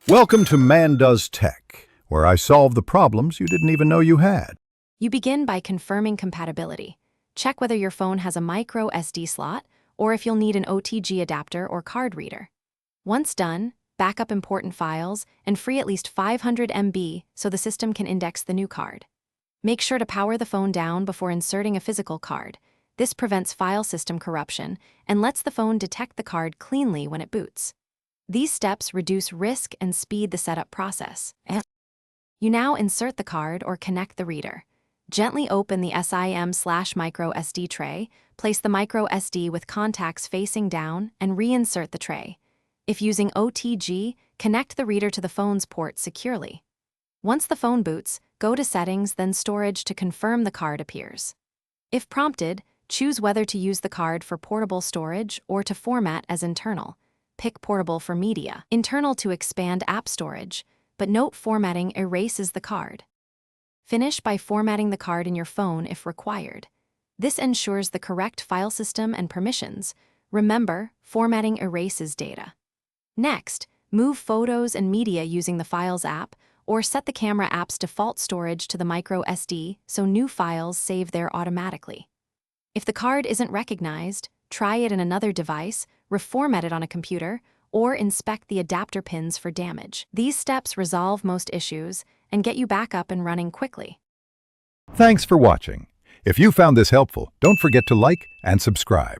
Welcome to Man Does Tech, where I solve the problems you didn't even know you had. You begin by confirming compatibility. Check whether your phone has a micro SD slot or if you'll need an OTG adapter or card reader. Once done, back up important files and free at least 500 MB so the system can index the new card. Make sure to power the phone down before inserting a physical card. This prevents file system corruption and lets the phone detect the card cleanly when it boots. These steps reduce risk and speed the setup process. You now insert the card or connect the reader. Gently open the SIM/micro SD tray, place the micro SD with contacts facing down, and reinsert the tray. If using OTG, connect the reader to the phone's port securely. Once the phone boots, go to Settings, then Storage to confirm the card appears. If prompted, choose whether to use the card for portable storage or to format as internal. Pick portable for media, internal to expand app storage, but note formatting erases the card. Finish by formatting the card in your phone if required. This ensures the correct file system and permissions. Remember, formatting erases data. Next, move photos and media using the Files app, or set the camera app's default storage to the micro SD so new files save there automatically. If the card isn't recognized, try it in another device, reformat it on a computer, or inspect the adapter pins for damage. These steps resolve most issues and get you back up and running quickly. Thanks for watching. If you found this helpful, don't forget to like and subscribe.